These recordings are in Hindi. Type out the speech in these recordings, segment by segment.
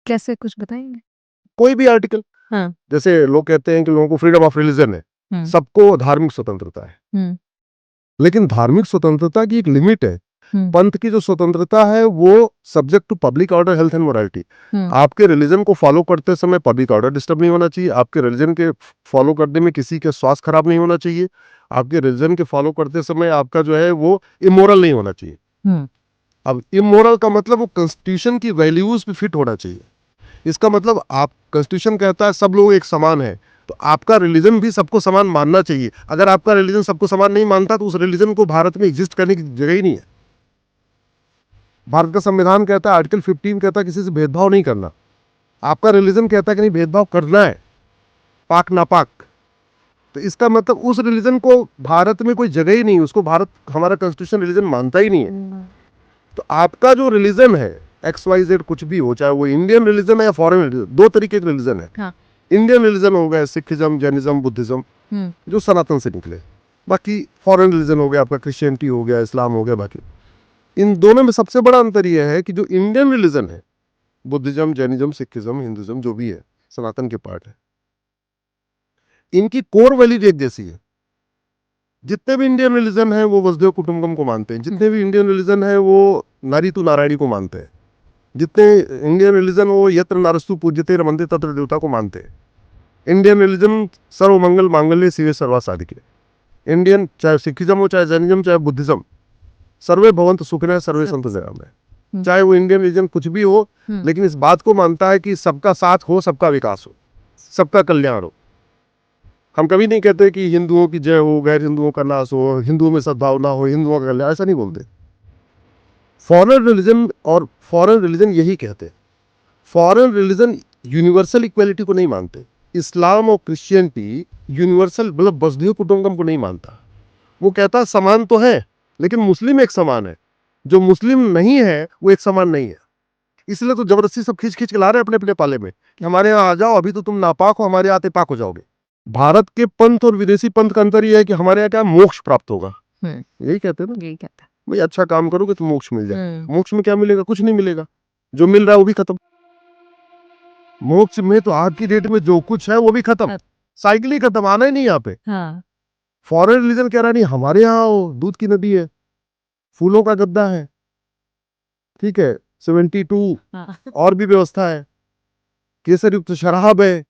कैसे, कुछ बताएंगे? कोई भी आर्टिकल, हाँ। जैसे लोग कहते हैं कि लोगों को फ्रीडम ऑफ रिलीजन है, हम्म। सबको धार्मिक स्वतंत्रता है, हम्म। लेकिन धार्मिक स्वतंत्रता की एक लिमिट है। हम्म। पंथ की जो स्वतंत्रता है वो subject to public order, health and morality. Hmm. आपके रिलीजन को फॉलो करते समय पब्लिक ऑर्डर डिस्टर्ब नहीं होना चाहिए, आपके रिलीजन के फॉलो करने में किसी के स्वास्थ्य खराब नहीं होना चाहिए, आपके रिलीजन के फॉलो करते समय आपका जो है वो इमोरल नहीं होना चाहिए। हम्म। अब इमोरल का मतलब वो कॉन्स्टिट्यूशन की वैल्यूज पे फिट होना चाहिए। इसका मतलब आप, कॉन्स्टिट्यूशन कहता है सब लोग एक समान है, तो आपका रिलीजन भी सबको समान मानना चाहिए। अगर आपका रिलीजन सबको समान नहीं मानता तो उस रिलीजन को भारत में एग्जिस्ट करने की जगह ही नहीं है। भारत का संविधान कहता है, आर्टिकल 15 कहता है किसी से भेदभाव नहीं करना। आपका रिलीजन कहता है कि नहीं, भेदभाव करना है, पाक नापाक। तो इसका मतलब उस रिलीजन को भारत में कोई जगह ही नहीं, उसको भारत, हमारा कॉन्स्टिट्यूशन रिलीजन मानता ही नहीं है। तो आपका जो रिलीजन है, XYZ कुछ भी हो, चाहे वो इंडियन रिलीजन है या फॉरेन रिलीजन, दो तरीके के रिलीजन है। हाँ। इंडियन रिलीजन हो गया सिखिज्म, जैनिज्म, बुद्धिज्म, जो सनातन से निकले। बाकी फॉरेन रिलीजन हो गया आपका, क्रिश्चियनिटी हो गया, इस्लाम हो गया। बाकी इन दोनों में सबसे बड़ा अंतर यह है कि जो इंडियन रिलीजन है, बुद्धिज्म, जैनिज्म, सिखिज्म, हिंदुज्म, जो भी है, सनातन के पार्ट है, इनकी कोर वैल्यूज एक जैसी है। जितने भी इंडियन रिलीजन है वो वसुधैव कुटुंबकम को मानते हैं, जितने भी इंडियन रिलीजन है वो नारी तू नारायणी को मानते हैं, जितने इंडियन रिलीजन वो यत्र नारस्तु पूज्यते रमन्ते तत्र देवता को मानते हैं। इंडियन रिलीजन सर्वमंगल मांगल्ये शिवे सर्वा साधिके। इंडियन, चाहे सिखिज्म हो, चाहे जैनिज्म, चाहे बुद्धिज्म, सर्वे भवन्तु सुखिनः सर्वे सन्तु निरामया। चाहे वो इंडियन रिलीजन कुछ भी हो, लेकिन इस बात को मानता है कि सबका साथ हो, सबका विकास हो, सबका कल्याण हो। हम कभी नहीं कहते कि हिंदुओं की जय हो, गैर हिंदुओं का नाश हो, हिंदुओं में सद्भावना हो, हिंदुओं का कल्याण, ऐसा नहीं बोलते। फॉरेन रिलीजन और फॉरेन रिलीजन यही कहते हैं। फॉरेन रिलीजन यूनिवर्सल इक्वलिटी को नहीं मानते। इस्लाम और क्रिश्चियनिटी यूनिवर्सल, मतलब वसुधैव कुटुंबकम को नहीं मानता। वो कहता समान तो है, लेकिन मुस्लिम एक समान है, जो मुस्लिम नहीं है वो एक समान नहीं है। इसलिए तो जबरदस्ती सब खींच खींच के ला रहे हैं अपने अपने पाले में कि हमारे यहाँ आ जाओ, अभी तो तुम नापाक हो, हमारे आते पाक हो जाओगे। भारत के पंथ और विदेशी पंथ का अंतर यह है कि हमारे यहाँ क्या, मोक्ष प्राप्त होगा, यही कहते हैं ना, यही कहता है। भाई अच्छा काम करोगे तो मोक्ष मिल जाए। मोक्ष में क्या मिलेगा? कुछ नहीं मिलेगा, जो मिल रहा है वो भी खत्म। मोक्ष में तो आज की डेट में जो कुछ है वो भी खत्म, साइकिल ही खत्म, आना ही नहीं यहाँ पे। हाँ। फॉरेन रिलीजन कह रहा नहीं, हमारे यहाँ आओ, दूध की नदी है, फूलों का गद्दा है, ठीक है, 72 हाँ। और भी व्यवस्था है, केसर युक्त शराब है।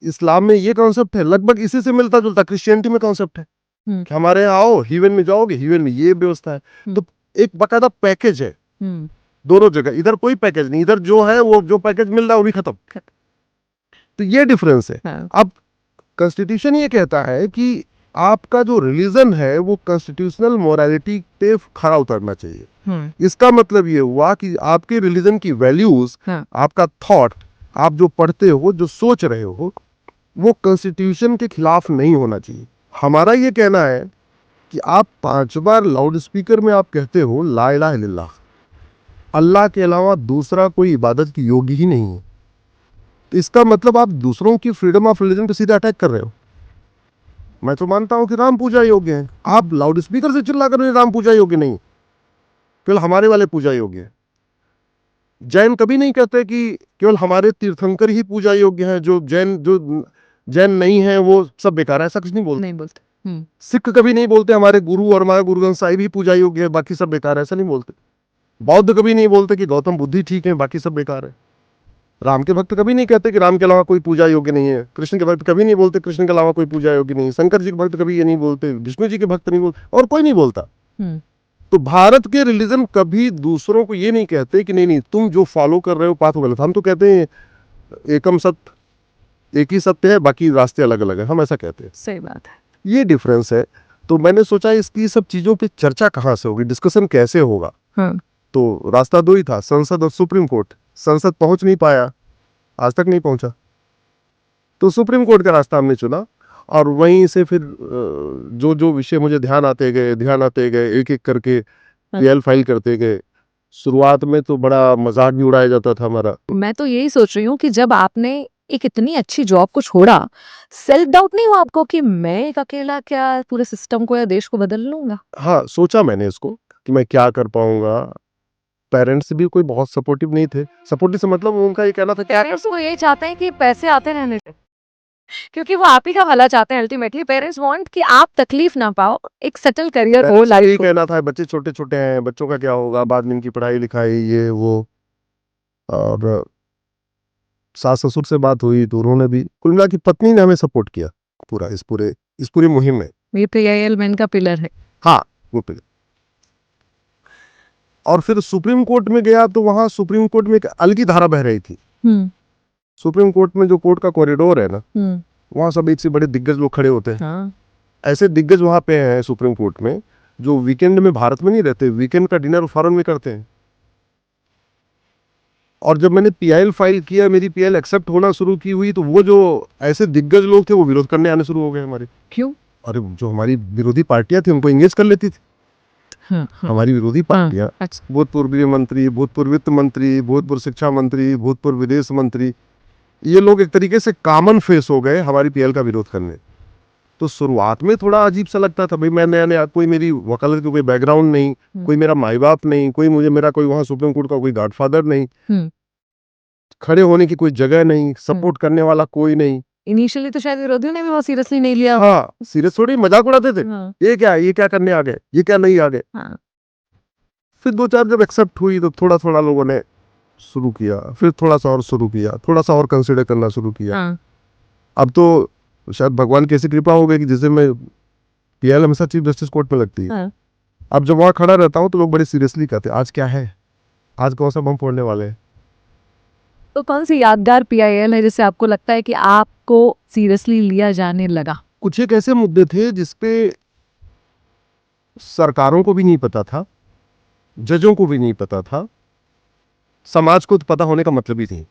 इस्लाम में ये कॉन्सेप्ट है, लगभग इसी से मिलता जुलता क्रिश्चियनिटी में कॉन्सेप्ट है कि हमारे यहाँ आओ, हीवन में जाओगे, हीवन में ये व्यवस्था है। तो एक बकायदा पैकेज है दोनों जगह। इधर कोई पैकेज नहीं, इधर जो है वो, जो पैकेज मिल रहा है वो भी खत्म। तो ये डिफरेंस है। अब कॉन्स्टिट्यूशन ये कहता है कि आपका जो रिलीजन है वो कॉन्स्टिट्यूशनल मोरालिटी पे खरा उतरना चाहिए। इसका मतलब ये हुआ कि आपके रिलीजन की वैल्यूज, आपका थॉट, आप जो पढ़ते हो, जो सोच रहे हो, वो कॉन्स्टिट्यूशन के खिलाफ नहीं होना चाहिए। हमारा ये कहना है कि आप 5 बार लाउड स्पीकर में आप कहते हो ला इलाहा इल्लल्लाह, अल्लाह के अलावा दूसरा कोई इबादत की योग्य ही नहीं है, तो इसका मतलब आप दूसरों की फ्रीडम ऑफ रिलीजन पे सीधे अटैक कर रहे हो। मैं तो मानता हूं कि राम पूजा योग्य है, आप लाउड स्पीकर से चिल्ला कर राम पूजा योग्य नहीं, केवल हमारे वाले पूजा योग्य है। जैन कभी नहीं कहते कि केवल हमारे तीर्थंकर ही पूजा योग्य है, जो जैन नहीं है वो सब बेकार है, ऐसा कुछ नहीं बोलते। नहीं बोलते। सिख कभी नहीं बोलते हमारे गुरु और हमारे गुरु ग्रंथ साहिब ही पूजा योग्य है, बाकी सब बेकार है, ऐसा नहीं बोलते। बौद्ध कभी नहीं बोलते कि गौतम बुद्ध ही ठीक है, बाकी सब बेकार है। राम के भक्त कभी नहीं कहते कि राम के अलावा कोई पूजा योग्य नहीं है। कृष्ण के भक्त कभी नहीं बोलते कृष्ण के अलावा कोई पूजा योग्य नहीं है। शंकर जी के भक्त कभी ये नहीं बोलते, विष्णु जी के भक्त नहीं बोलते, और कोई नहीं बोलता। तो भारत के रिलीजन कभी दूसरों को ये नहीं कहते कि नहीं नहीं तुम जो फॉलो कर रहे हो पाथ गलत। हम तो कहते हैं एकम सत्य, एक ही सत्य है, बाकी रास्ते अलग अलग है, हम ऐसा कहते हैं। सही बात है। ये डिफरेंस है। तो मैंने सोचा इसकी सब चीजों पे चर्चा कहाँ से होगी, डिस्कशन कैसे होगा। तो रास्ता दो ही था, संसद और सुप्रीम कोर्ट। संसद पहुंच नहीं पाया, आज तक नहीं पहुंचा, तो सुप्रीम कोर्ट का रास्ता हमने चुना। और वहीं से फिर जो जो विषय मुझे ध्यान आते गए, एक एक करके पीएल फाइल करते गए। शुरुआत में तो बड़ा मजाक भी उड़ाया जाता था हमारा। मैं तो यही सोच रही हूँ कि जब आपने एक इतनी अच्छी जॉब को छोड़ा, सेल्फ डाउट नहीं हुआ आपको कि मैं एक अकेला क्या पूरे सिस्टम को या देश को बदल लूंगा? हाँ, सोचा मैंने इसको कि मैं क्या कर पाऊंगा, पेरेंट्स भी कोई बहुत सपोर्टिव नहीं थे। सपोर्टिव से मतलब उनका ये कहना था कि पेरेंट्स वो ये चाहते हैं कि पैसे आते रहने दें, क्योंकि वो आप ही का भला चाहते हैं अल्टीमेटली। पेरेंट्स वांट कि आप तकलीफ ना पाओ, एक सेटल करियर हो पेरेंट्स का यही लाइफ को। कहना था बच्चे छोटे-छोटे हैं, बच्चों का क्या होगा, बाद में इनकी पढ़ाई-लिखाई ये वो। और सास-ससुर से बात हुई तो उन्होंने भी, कुल मिला के पत्नी ने हमें सपोर्ट किया पूरा इस पूरी मुहिम में। ये पीआईएल मैन का पिलर है। हाँ, वो पे। और फिर सुप्रीम कोर्ट में गया तो वहाँ सुप्रीम कोर्ट में एक अलग ही धारा बह रही थी। सुप्रीम कोर्ट में जो कोर्ट का कॉरिडोर है ना, वहाँ सब एक से बड़े दिग्गज लोग खड़े होते हैं। हाँ। ऐसे दिग्गज वहाँ पे हैं सुप्रीम कोर्ट में, जो वीकेंड में भारत में नहीं रहते, वीकेंड का डिनर फॉरेन में करते हैं। और जब मैंने पीआईएल फाइल किया, मेरी पीआईएल एक्सेप्ट होना शुरू की हुई, तो वो जो ऐसे दिग्गज लोग थे वो विरोध करने आने शुरू हो गए हमारे। क्यों? अरे जो हमारी विरोधी पार्टियां थी उनको एंगेज कर लेती थी। हमारी विरोधी पार्टियां, अच्छा। भूतपूर्व गृह मंत्री, भूतपूर्व वित्त मंत्री, भूतपूर्व शिक्षा मंत्री, भूतपूर्व विदेश मंत्री, ये लोग एक तरीके से कॉमन फेस हो गए हमारी पीएल का विरोध करने। तो शुरुआत में थोड़ा अजीब सा लगता था, भाई मैं नया नया, कोई मेरी वकालत की कोई बैकग्राउंड नहीं, कोई मेरा माई बाप नहीं, कोई मेरा कोई वहाँ सुप्रीम कोर्ट का कोई गॉडफादर नहीं, खड़े होने की कोई जगह नहीं, सपोर्ट करने वाला कोई नहीं। इनिशियली तो शायद विरोधियों ने भी बहुत सीरियसली नहीं लिया। हाँ, सीरियस थोड़ी मजाक उड़ाते थे। ये क्या करने आ गए, ये क्या नहीं आ गए। फिर 2-4 जब एक्सेप्ट हुई तो थोड़ा थोड़ा लोगों ने शुरू किया, फिर थोड़ा सा और शुरू किया, थोड़ा सा और कंसिडर करना शुरू किया। अब तो शायद भगवान की ऐसी कृपा हो गई कि जैसे मैं पीएल हमेशा चीफ जस्टिस कोर्ट में लगती है। अब जब वहाँ खड़ा रहता हूँ तो लोग बड़े सीरियसली कहते हैं आज क्या है, आज कौन सा बम फोड़ने वाले हैं। तो कौन सी यादगार पीआईएल है जिससे आपको लगता है कि आपको सीरियसली लिया जाने लगा? कुछ एक ऐसे मुद्दे थे जिसपे सरकारों को भी नहीं पता था, जजों को भी नहीं पता था, समाज को तो पता होने का मतलब ही नहीं।